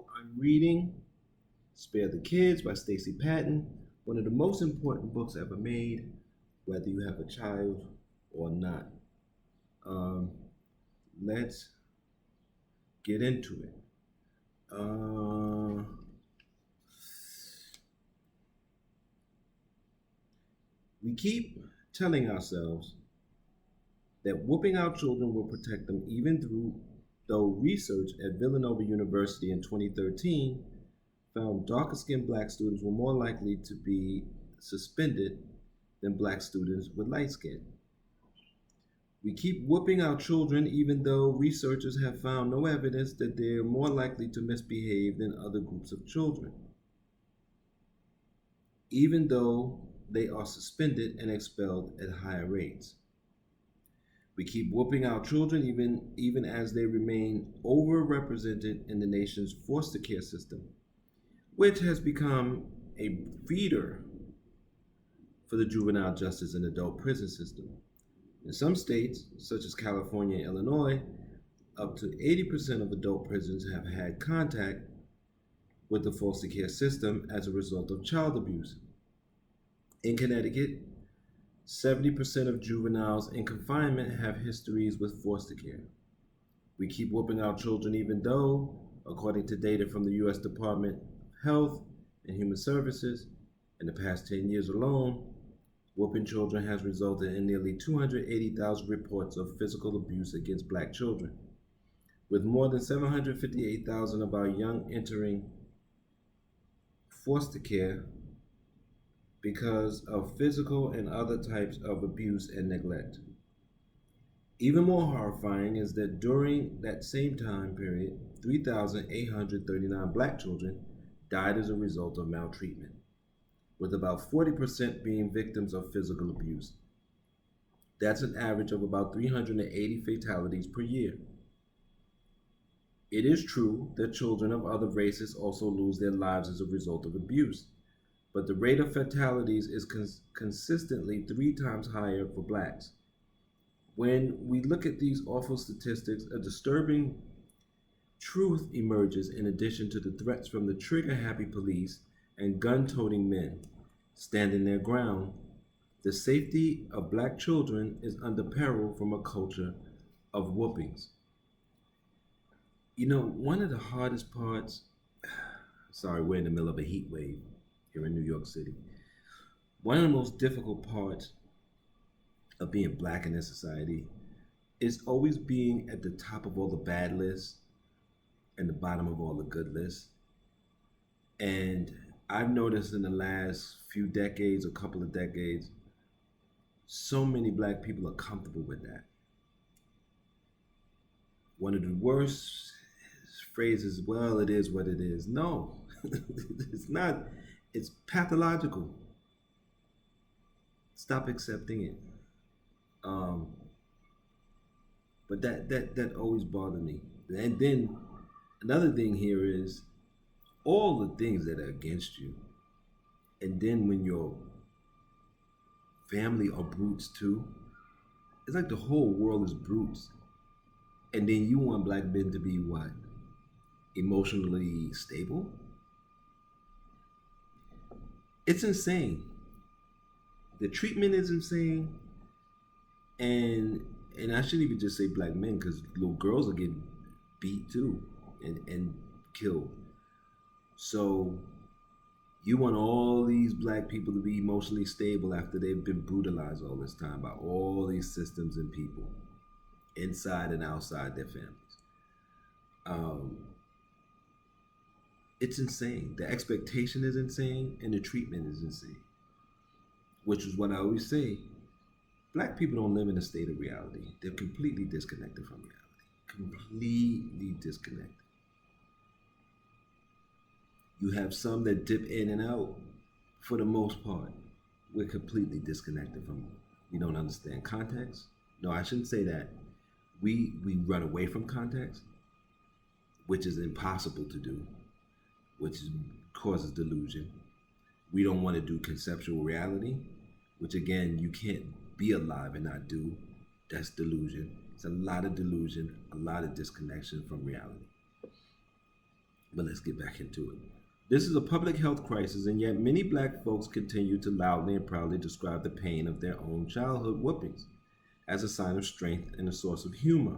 So I'm reading Spare the Kids by Stacey Patton, one of the most important books ever made, whether you have a child or not. Um, let's get into it. Uh, we keep telling ourselves that whooping our children will protect them, even though research at Villanova University in 2013 found darker skinned black students were more likely to be suspended than black students with light skin. We keep whooping our children even though researchers have found no evidence that they are more likely to misbehave than other groups of children, even though they are suspended and expelled at higher rates. We keep whooping our children even as they remain overrepresented in the nation's foster care system, which has become a feeder for the juvenile justice and adult prison system. In some states, such as California and Illinois, up to 80% of adult prisons have had contact with the foster care system as a result of child abuse. In Connecticut, 70% of juveniles in confinement have histories with foster care. We keep whooping our children even though, according to data from the U.S. Department of Health and Human Services, in the past 10 years alone, whooping children has resulted in nearly 280,000 reports of physical abuse against black children, with more than 758,000 of our young entering foster care because of physical and other types of abuse and neglect. Even more horrifying is that during that same time period, 3,839 black children died as a result of maltreatment, with about 40% being victims of physical abuse. That's an average of about 380 fatalities per year. It is true that children of other races also lose their lives as a result of abuse, but the rate of fatalities is consistently 3 times higher for blacks. When we look at these awful statistics, a disturbing truth emerges in addition to the threats from the trigger-happy police and gun-toting men standing their ground. The safety of black children is under peril from a culture of whoopings. You know, one of the hardest parts, sorry, we're in the middle of a heat wave here in New York City. One of the most difficult parts of being black in this society is always being at the top of all the bad lists and the bottom of all the good lists. And I've noticed in the last few decades, a couple of decades, so many black people are comfortable with that. One of the worst phrases, well, it is what it is. No, it's not. It's pathological. Stop accepting it. But that always bothered me. And then another thing here is all the things that are against you. And then when your family are brutes too, it's like the whole world is brutes. And then you want black men to be what? Emotionally stable? It's insane. The treatment is insane. And I shouldn't even just say black men, because little girls are getting beat too and killed. So you want all these black people to be emotionally stable after they've been brutalized all this time by all these systems and people inside and outside their families. It's insane. The expectation is insane and the treatment is insane. Which is what I always say. Black people don't live in a state of reality. They're completely disconnected from reality. Completely disconnected. You have some that dip in and out. For the most part, we're completely disconnected from it. We don't understand context. No, I shouldn't say that. We run away from context, which is impossible to do, causes delusion. We don't want to do conceptual reality, which again, you can't be alive and not do. That's delusion. It's a lot of delusion, a lot of disconnection from reality. But let's get back into it. This is a public health crisis, and yet many black folks continue to loudly and proudly describe the pain of their own childhood whoopings as a sign of strength and a source of humor,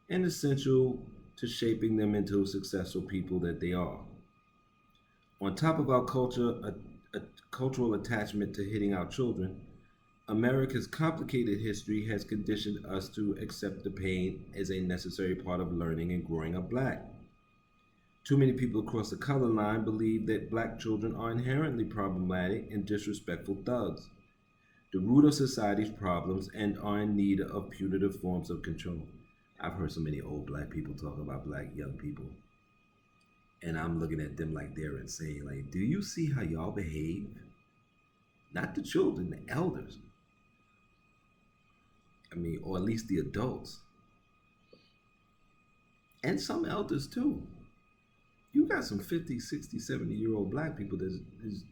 and essential to shaping them into successful people that they are. On top of our a cultural attachment to hitting our children, America's complicated history has conditioned us to accept the pain as a necessary part of learning and growing up black. Too many people across the color line believe that black children are inherently problematic and disrespectful thugs, the root of society's problems, and are in need of punitive forms of control. I've heard so many old black people talk about black young people, and I'm looking at them like they're insane. Like, do you see how y'all behave? Not the children, the elders. I mean, or at least the adults. And some elders too. You got some 50, 60, 70-year-old black people that is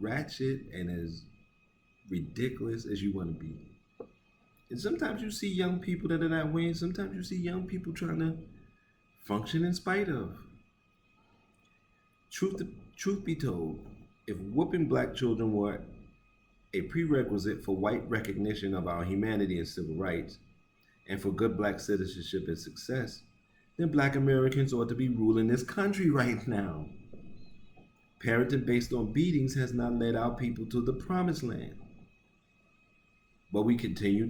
ratchet and as ridiculous as you want to be. And sometimes you see young people that are that way, and sometimes you see young people trying to function in spite of. Truth, truth be told, if whooping black children were a prerequisite for white recognition of our humanity and civil rights, and for good black citizenship and success, then black Americans ought to be ruling this country right now. Parenting based on beatings has not led our people to the promised land. But we continue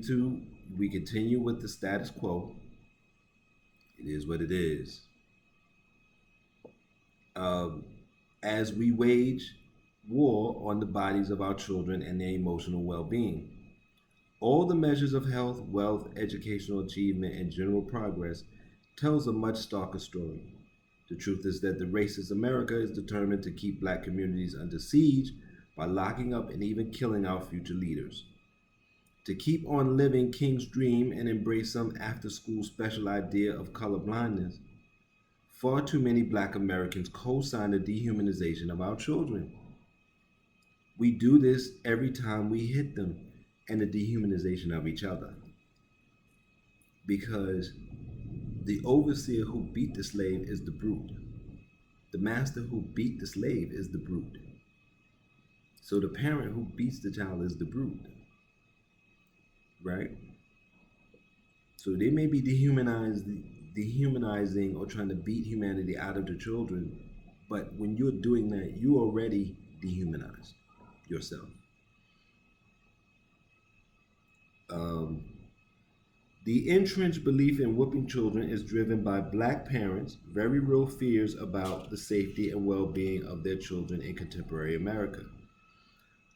with the status quo. It is what it is. As we wage war on the bodies of our children and their emotional well-being. All the measures of health, wealth, educational achievement, and general progress tells a much starker story. The truth is that the racist America is determined to keep black communities under siege by locking up and even killing our future leaders. To keep on living King's dream and embrace some after-school special idea of colorblindness, far too many black Americans co-sign the dehumanization of our children. We do this every time we hit them, and the dehumanization of each other. Because the overseer who beat the slave is the brute. The master who beat the slave is the brute. So the parent who beats the child is the brute. Right? So they may be dehumanizing or trying to beat humanity out of the children, but when you're doing that, you already dehumanized yourself. The entrenched belief in whooping children is driven by black parents' very real fears about the safety and well-being of their children in contemporary America.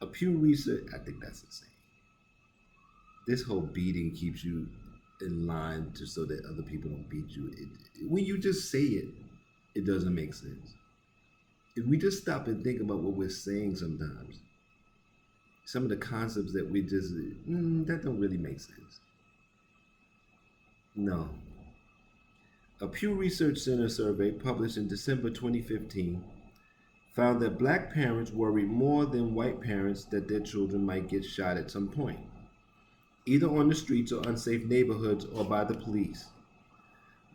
A Pew Research, I think that's insane. This whole beating keeps you in line just so that other people don't beat you. When you just say it, it doesn't make sense. If we just stop and think about what we're saying sometimes, some of the concepts that we just, that don't really make sense. No. A Pew Research Center survey published in December 2015 found that black parents worry more than white parents that their children might get shot at some point, either on the streets or unsafe neighborhoods or by the police.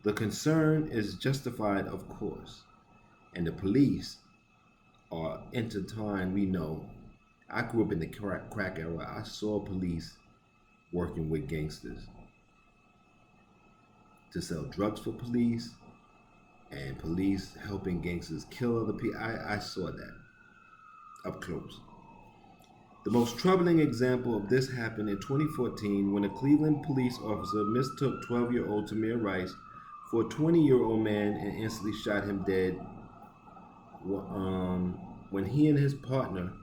The concern is justified, of course, and the police are intertwined, we know. I grew up in the crack era. I saw police working with gangsters to sell drugs for police, and police helping gangsters kill other people. I saw that up close. The most troubling example of this happened in 2014 when a Cleveland police officer mistook 12-year-old Tamir Rice for a 20-year-old man and instantly shot him dead when he and his partner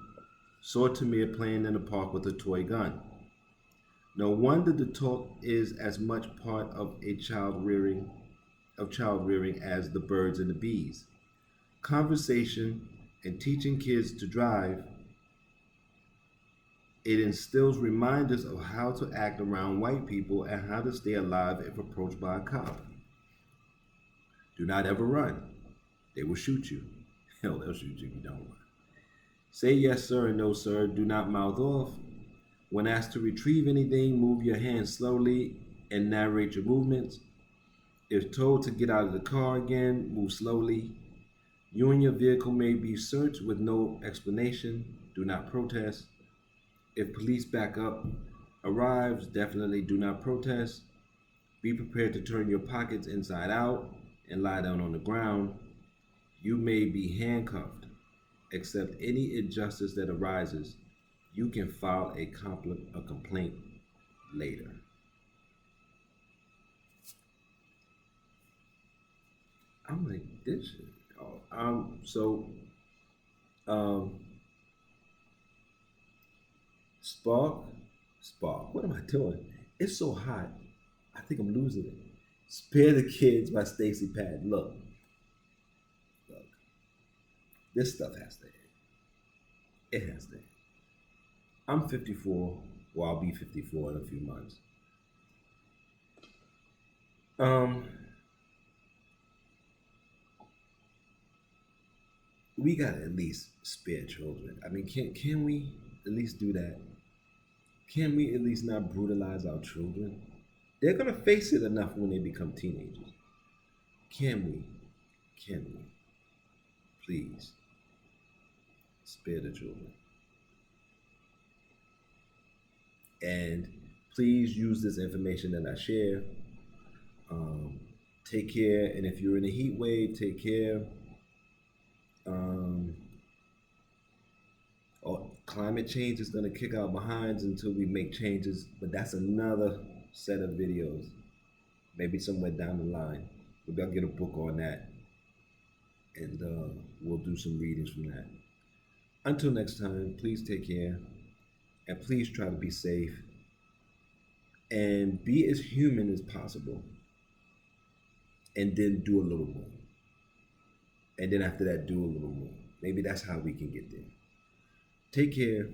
saw Tamir playing in the park with a toy gun. No wonder the talk is as much part of child rearing as the birds and the bees. Conversation and teaching kids to drive, it instills reminders of how to act around white people and how to stay alive if approached by a cop. Do not ever run. They will shoot you. Hell, they'll shoot you if you don't run. Say yes, sir, and no, sir. Do not mouth off. When asked to retrieve anything, move your hands slowly and narrate your movements. If told to get out of the car again, move slowly. You and your vehicle may be searched with no explanation. Do not protest. If police backup arrives, definitely do not protest. Be prepared to turn your pockets inside out and lie down on the ground. You may be handcuffed. Accept any injustice that arises. You can file a complaint later. I'm like, this shit. Oh, um, Spark, Spark. What am I doing? It's so hot. I think I'm losing it. Spare the Kids by Stacey Patton. Look, this stuff has to end. It has to end. I'm 54. Well, I'll be 54 in a few months. Um, we gotta at least spare children. I mean, can we at least do that? Can we at least not brutalize our children? They're gonna face it enough when they become teenagers. Can we? Can we? Please spare the children. And please use this information that I share. Um, Take care. And if you're in a heat wave, take care. Um, Climate change is going to kick our behinds until we make changes, but that's another set of videos. Maybe somewhere down the line. Maybe I'll get a book on that and we'll do some readings from that. Until next time, please take care and please try to be safe and be as human as possible and then do a little more. And then after that, do a little more. Maybe that's how we can get there. Take care.